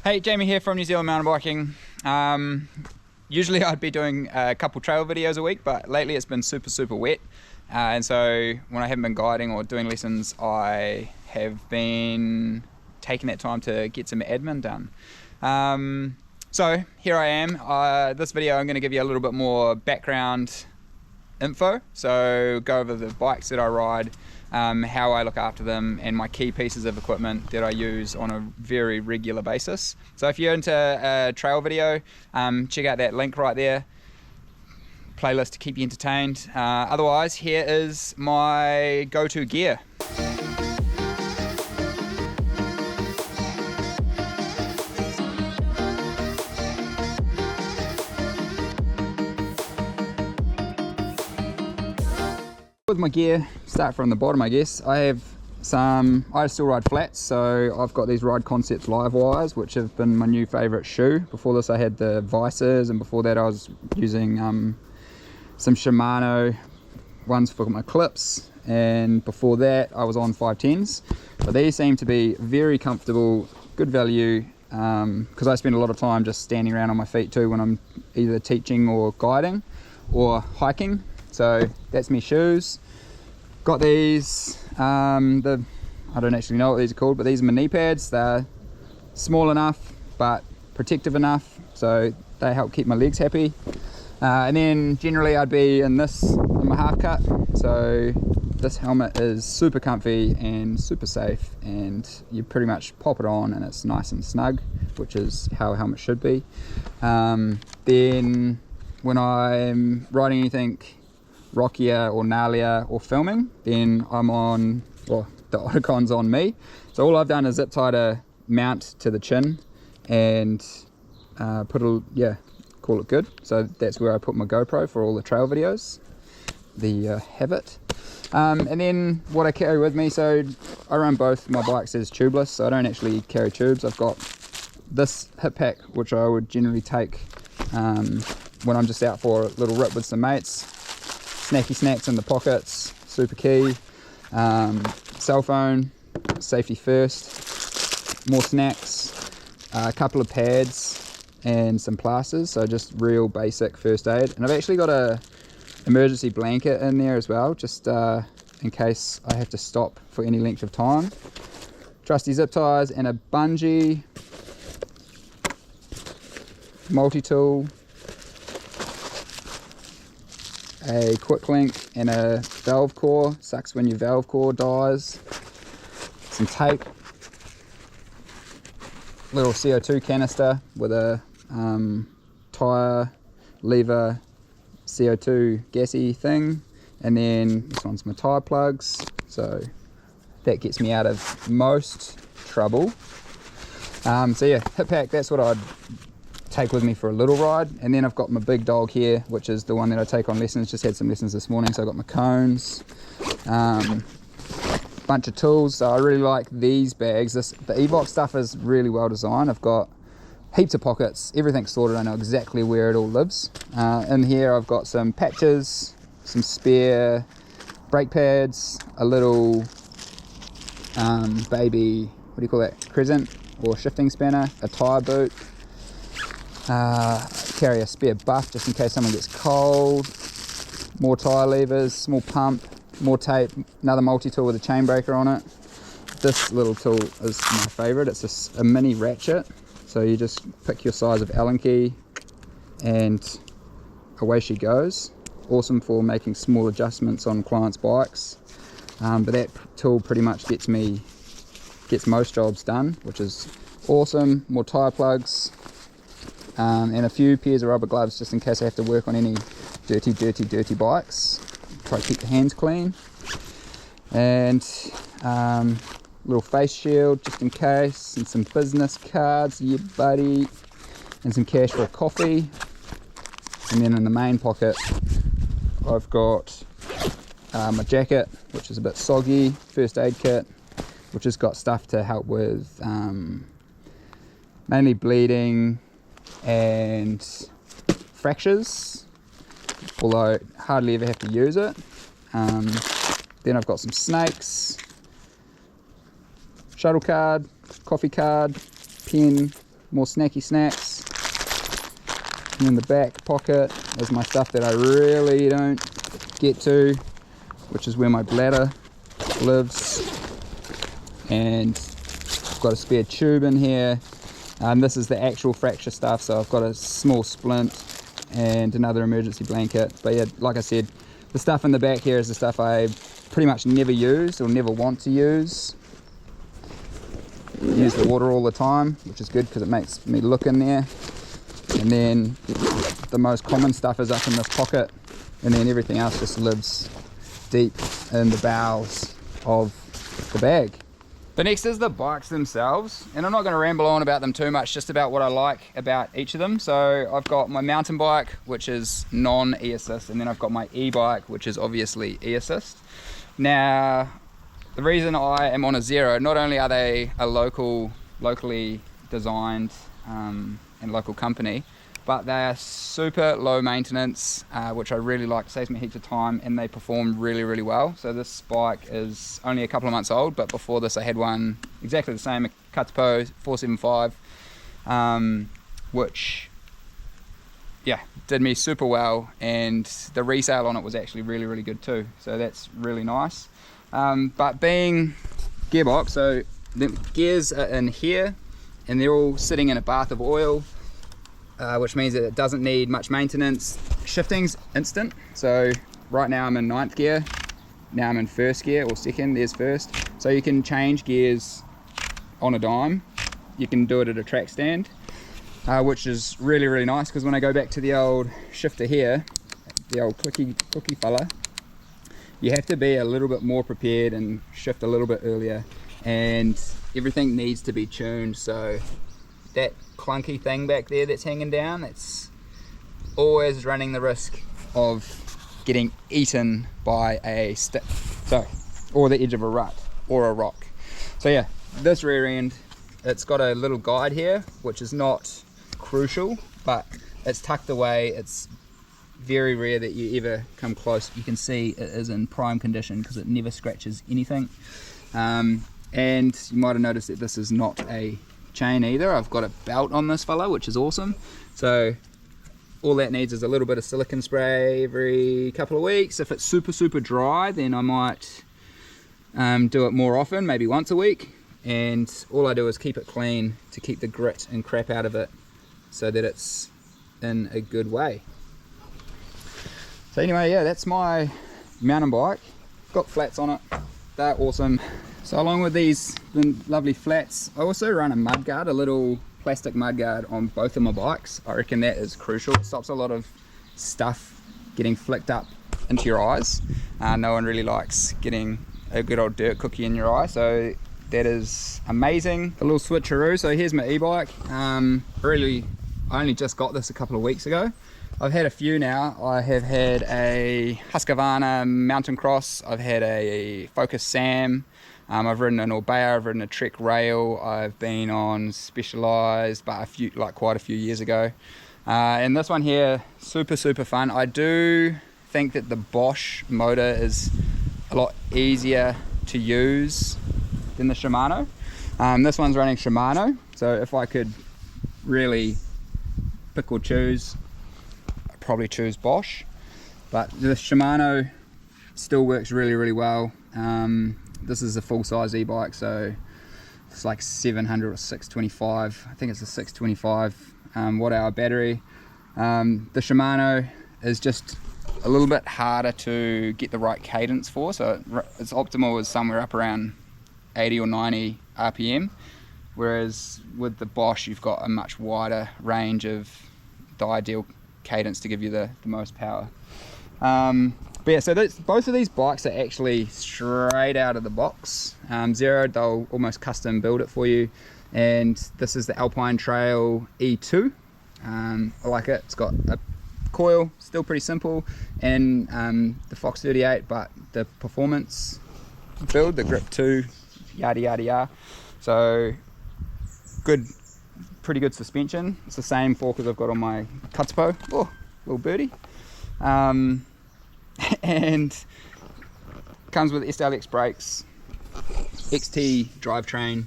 Hey, Jamie here from New Zealand Mountain Biking. Usually I'd be doing a couple trail videos a week, but lately it's been super wet. And so when I haven't been guiding or doing lessons, I have been taking that time to get some admin done. So here I am. This video I'm going to give you a little bit more background info. So go over the bikes that I ride, how I look after them, and my key pieces of equipment that I use on a very regular basis. So if you're into a trail video, check out that link right there, playlist to keep you entertained. Otherwise, here is my go-to gear. With my gear, start from the bottom I guess. I still ride flats, so I've got these Ride Concepts live wires, which have been my new favourite shoe. Before this I had the Vices, and before that I was using some Shimano ones for my clips, and before that I was on 510s. But these seem to be very comfortable, good value, because I spend a lot of time just standing around on my feet too when I'm either teaching or guiding or hiking. So that's me shoes. Got these, I don't actually know what these are called, but these are my knee pads. They're small enough but protective enough, so they help keep my legs happy. And then generally I'd be in my half cut. So this helmet is super comfy and super safe, and you pretty much pop it on and it's nice and snug, which is how a helmet should be. Then when I'm riding anything rockier or gnarlier or filming, then I'm on, well, the Otacon's on me. So all I've done is zip tied a mount to the chin and call it good. So that's where I put my GoPro for all the trail videos, the Habit. And then what I carry with me, so I run both my bikes as tubeless, so I don't actually carry tubes. I've got this hip pack, which I would generally take when I'm just out for a little rip with some mates. Snacky snacks in the pockets, super key. Cell phone, safety first. More snacks, a couple of pads and some plasters, so just real basic first aid. And I've actually got a emergency blanket in there as well, just in case I have to stop for any length of time. Trusty zip ties and a bungee, multi-tool, a quick link and a valve core. Sucks when your valve core dies. Some tape, little CO2 canister with a tyre, lever, CO2 gassy thing, and then this one's my tyre plugs, so that gets me out of most trouble. So yeah, hip pack, that's what I'd take with me for a little ride. And then I've got my big dog here, which is the one that I take on lessons. Just had some lessons this morning, so I've got my cones, bunch of tools. So I really like these bags. The Evox stuff is really well designed. I've got heaps of pockets, everything's sorted, I know exactly where it all lives. In here I've got some patches, some spare brake pads, a little baby, what do you call that, crescent or shifting spanner, a tyre boot. Carry a spare buff just in case someone gets cold, more tyre levers, small pump, more tape, another multi-tool with a chain breaker on it. This little tool is my favourite. It's a mini ratchet, so you just pick your size of Allen key and away she goes. Awesome for making small adjustments on clients' bikes, but that tool pretty much gets most jobs done, which is awesome. More tyre plugs, and a few pairs of rubber gloves just in case I have to work on any dirty bikes. Try to keep the hands clean. And little face shield just in case, and some business cards, yeah buddy, and some cash for a coffee. And then in the main pocket I've got my jacket, which is a bit soggy, first aid kit, which has got stuff to help with mainly bleeding and fractures, although hardly ever have to use it. Then I've got some snakes, shuttle card, coffee card, pen, more snacky snacks. And in the back pocket is my stuff that I really don't get to, which is where my bladder lives. And I've got a spare tube in here. This is the actual fracture stuff, so I've got a small splint and another emergency blanket. But yeah, like I said, the stuff in the back here is the stuff I pretty much never use or never want to use. Use the water all the time, which is good because it makes me look in there. And then the most common stuff is up in this pocket, and then everything else just lives deep in the bowels of the bag. But next is the bikes themselves, and I'm not going to ramble on about them too much, just about what I like about each of them. So I've got my mountain bike, which is non-e-assist, and then I've got my e-bike, which is obviously e-assist. Now, the reason I am on a Zero, not only are they a locally designed and local company, but they are super low maintenance, which I really like. Saves me heaps of time, and they perform really, really well. So this bike is only a couple of months old, but before this I had one exactly the same, a Katipo 475, which yeah, did me super well, and the resale on it was actually really, really good too. So that's really nice. But being gearbox, so the gears are in here, and they're all sitting in a bath of oil. Which means that it doesn't need much maintenance. Shifting's instant, so right now I'm in 9th gear, now I'm in 1st gear, or 2nd, there's 1st. So you can change gears on a dime. You can do it at a track stand, which is really, really nice, because when I go back to the old shifter here, the old clicky fella, you have to be a little bit more prepared and shift a little bit earlier, and everything needs to be tuned. So that clunky thing back there that's hanging down, it's always running the risk of getting eaten by a stick, or the edge of a rut or a rock. So yeah, this rear end, it's got a little guide here, which is not crucial, but it's tucked away. It's very rare that you ever come close. You can see it is in prime condition because it never scratches anything. And you might have noticed that this is not a chain either. I've got a belt on this fella, which is awesome. So all that needs is a little bit of silicone spray every couple of weeks. If it's super dry, then I might do it more often, maybe once a week. And all I do is keep it clean to keep the grit and crap out of it, so that it's in a good way. So anyway, yeah, that's my mountain bike. Got flats on it, they're awesome. So along with these lovely flats, I also run a mudguard, a little plastic mudguard on both of my bikes. I reckon that is crucial. It stops a lot of stuff getting flicked up into your eyes. No one really likes getting a good old dirt cookie in your eye, so that is amazing. A little switcheroo. So here's my e-bike. Really, I only just got this a couple of weeks ago. I've had a few now. I have had a Husqvarna Mountain Cross. I've had a Focus Sam. I've ridden an Orbea, I've ridden a Trek Rail, I've been on Specialized, but quite a few years ago. And this one here, super fun. I do think that the Bosch motor is a lot easier to use than the Shimano. This one's running Shimano, so if I could really pick or choose, I'd probably choose Bosch. But the Shimano still works really well. This is a full-size e-bike, so it's like 700 or 625. I think it's a 625 watt-hour battery. The Shimano is just a little bit harder to get the right cadence for, so its optimal is somewhere up around 80 or 90 RPM, whereas with the Bosch you've got a much wider range of the ideal cadence to give you the most power. But yeah, so both of these bikes are actually straight out of the box. Zerode, they'll almost custom build it for you. And this is the Alpine Trail E2. I like it. It's got a coil, still pretty simple, and the Fox 38, but the performance build, the Grip 2, yada. So good, pretty good suspension. It's the same fork as I've got on my Katipo. Oh, little birdie. And comes with SLX brakes, XT drivetrain,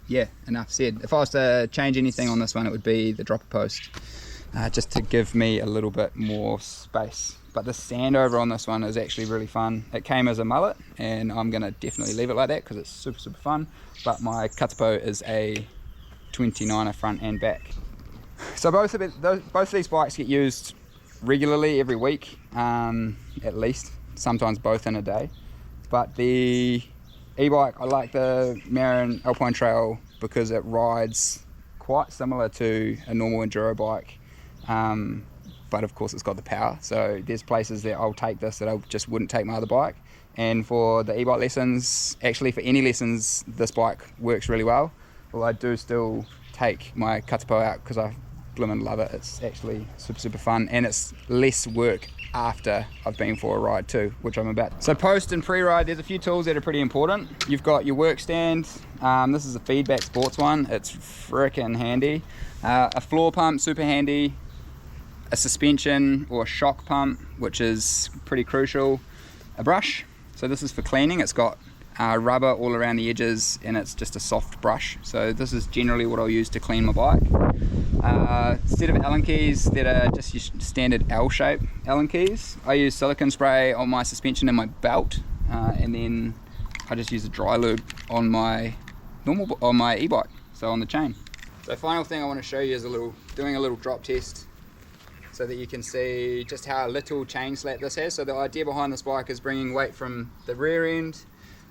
yeah, enough said. If I was to change anything on this one, it would be the dropper post, just to give me a little bit more space. But the standover on this one is actually really fun. It came as a mullet, and I'm going to definitely leave it like that because it's super, super fun. But my Katipo is a 29er front and back. So both of these bikes get used regularly every week, at least, sometimes both in a day. But the e-bike, I like the Marin Alpine Trail because it rides quite similar to a normal enduro bike, but of course it's got the power. So there's places that I'll take this that I just wouldn't take my other bike. And for the e-bike lessons, actually for any lessons, this bike works really well. Well, I do still take my Katipo out because I blimmin' love it. It's actually super, super fun, and it's less work after I've been for a ride too, which I'm about. So post and pre-ride, there's a few tools that are pretty important. You've got your work stand. This is a Feedback Sports one. It's frickin' handy. A floor pump, super handy. A suspension or a shock pump, which is pretty crucial. A brush. So this is for cleaning. It's got rubber all around the edges, and it's just a soft brush. So this is generally what I'll use to clean my bike. Set of Allen keys that are just your standard L-shape Allen keys. I use silicone spray on my suspension and my belt, and then I just use a dry lube on my e-bike, so on the chain. So final thing I want to show you is doing a little drop test, so that you can see just how little chain slack this has. So the idea behind this bike is bringing weight from the rear end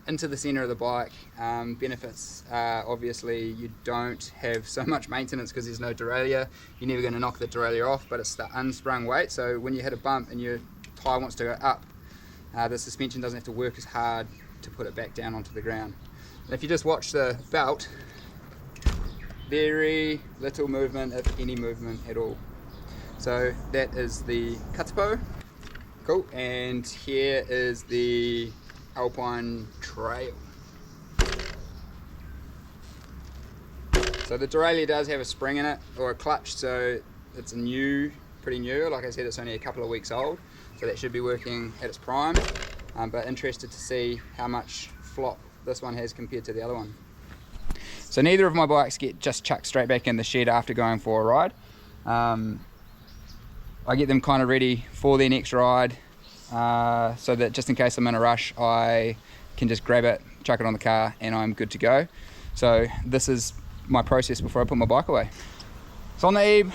into the center of the bike. Benefits obviously you don't have so much maintenance because there's no derailleur. You're never going to knock the derailleur off, but it's the unsprung weight. So when you hit a bump and your tyre wants to go up, the suspension doesn't have to work as hard to put it back down onto the ground. And if you just watch the belt, very little movement, if any movement at all. So that is the Katipo. Cool. And here is the Alpine Trail. So the derailleur does have a spring in it, or a clutch, so it's pretty new. Like I said, it's only a couple of weeks old, so that should be working at its prime. But interested to see how much flop this one has compared to the other one. So neither of my bikes get just chucked straight back in the shed after going for a ride. I get them kind of ready for their next ride, so that just in case I'm in a rush, I can just grab it, chuck it on the car, and I'm good to go. So this is my process before I put my bike away. So on the eve,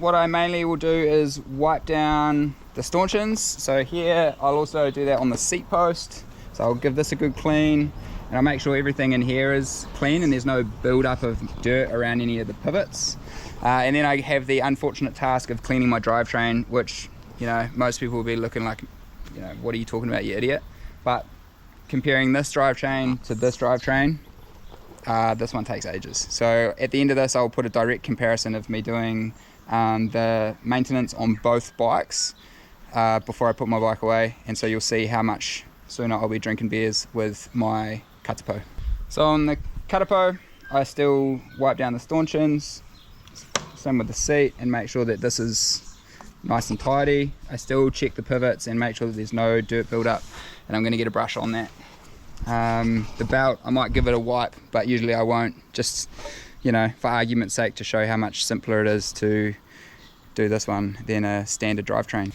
what I mainly will do is wipe down the stanchions. So here I'll also do that on the seat post. So I'll give this a good clean, and I'll make sure everything in here is clean and there's no build-up of dirt around any of the pivots. And then I have the unfortunate task of cleaning my drivetrain, which, you know, most people will be looking like, you know, what are you talking about, you idiot? But comparing this drivetrain to this drivetrain, this one takes ages. So at the end of this, I'll put a direct comparison of me doing the maintenance on both bikes before I put my bike away, and so you'll see how much sooner I'll be drinking beers with my Katipo. So on the Katipo, I still wipe down the stanchions, same with the seat, and make sure that this is nice and tidy. I still check the pivots and make sure that there's no dirt build-up, and I'm going to get a brush on that. The belt, I might give it a wipe, but usually I won't, just, you know, for argument's sake, to show how much simpler it is to do this one than a standard drivetrain.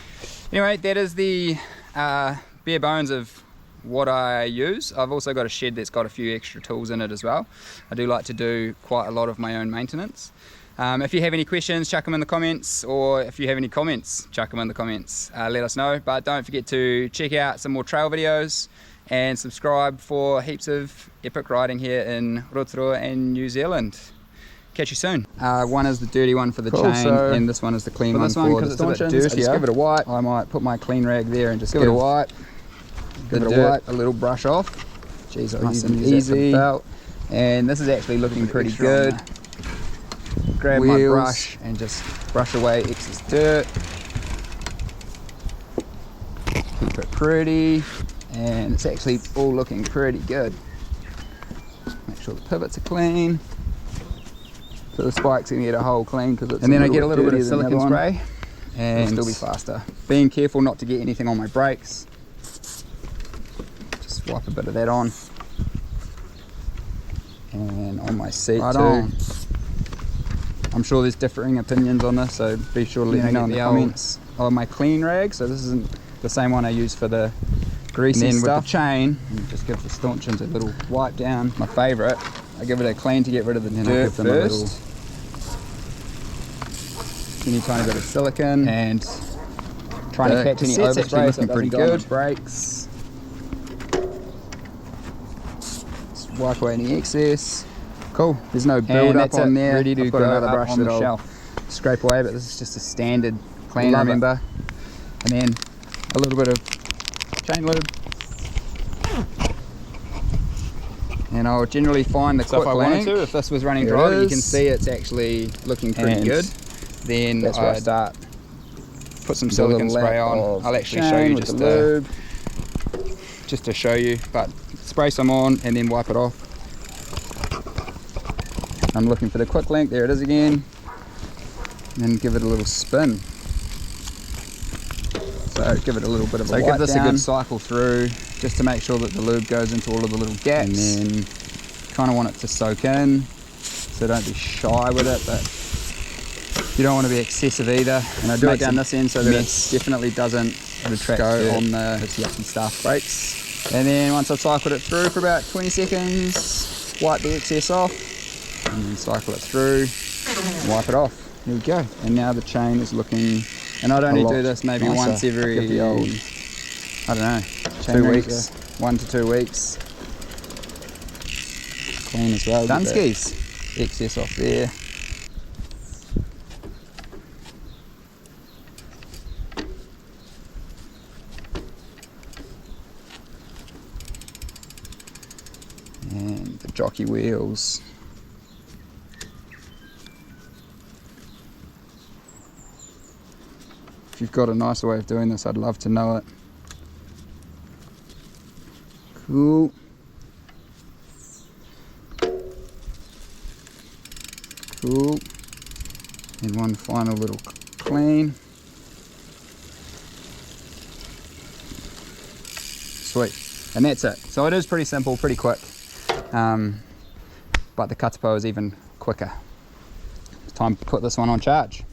Anyway, that is the bare bones of what I use. I've also got a shed that's got a few extra tools in it as well. I do like to do quite a lot of my own maintenance. If you have any questions, chuck them in the comments, or if you have any comments, chuck them in the comments. Let us know, but don't forget to check out some more trail videos and subscribe for heaps of epic riding here in Rotorua and New Zealand. Catch you soon. One is the dirty one for the chain, and this one is the clean one for the stanchions. Just give it a wipe. I might put my clean rag there and just give it a wipe. Give it a wipe, a little brush off. Jeez, nice and easy. And this is actually looking pretty good. Grab my brush and just brush away excess dirt. Keep it pretty, and it's actually all looking pretty good. Make sure the pivots are clean. So the spike's gonna get a hole clean because it's. And then I get a little bit of silicone spray, and it'll still be faster. Being careful not to get anything on my brakes. Just wipe a bit of that on, And on my seat Right too. on. I'm sure there's differing opinions on this, so be sure to let me know in the comments. Oh, my clean rag, so this isn't the same one I use for the greasy And then stuff. with the chain, Just give the stanchions a little wipe down. My favourite, I give it a clean to get rid of the dirt first. Tiny bit of silicone. and Trying to catch any cassette's actually overspray so it looking pretty doesn't go on good. the brakes. Just wipe away any excess. Cool. There's no build up on there. Ready to I've got go another up brush on that the I'll shelf. scrape away, but this is just a standard clean, Love it. remember. And then a little bit of chain lube. And I'll generally find the So if quick I wanted link. to, if this was running There dry, it you can is. see it's actually looking pretty And good. Then that's where I I'd start. put some Do a silicone little spray lap on. of I'll actually chain show you with just the lube. to show you, but spray some on and then wipe it off. I'm looking for the quick link. There it is again. And give it a little spin. So give it a little bit of a So wipe give this down, a good cycle through, just to make sure that the lube goes into all of the little gaps. and then Kind of want it to soak in, so don't be shy with it, but you don't want to be excessive either. And I do it Makes down a this end so that mess. it definitely doesn't Retract go dirt. on the It's yucky stuff. brakes. And then once I've cycled it through for about 20 seconds, wipe the excess off, and then cycle it through, and wipe it off. There we go. And now the chain is looking, and I'd only lot do this maybe nicer. once every, Give the old I don't know, chain 2 rings weeks, 1 to 2 weeks. Clean as well. Done Get the skis. excess off there. And the jockey wheels. If you've got a nicer way of doing this, I'd love to know it. Cool. Cool. And one final little clean. Sweet. And that's it. So it is pretty simple, pretty quick. But the Katipo is even quicker. It's time to put this one on charge.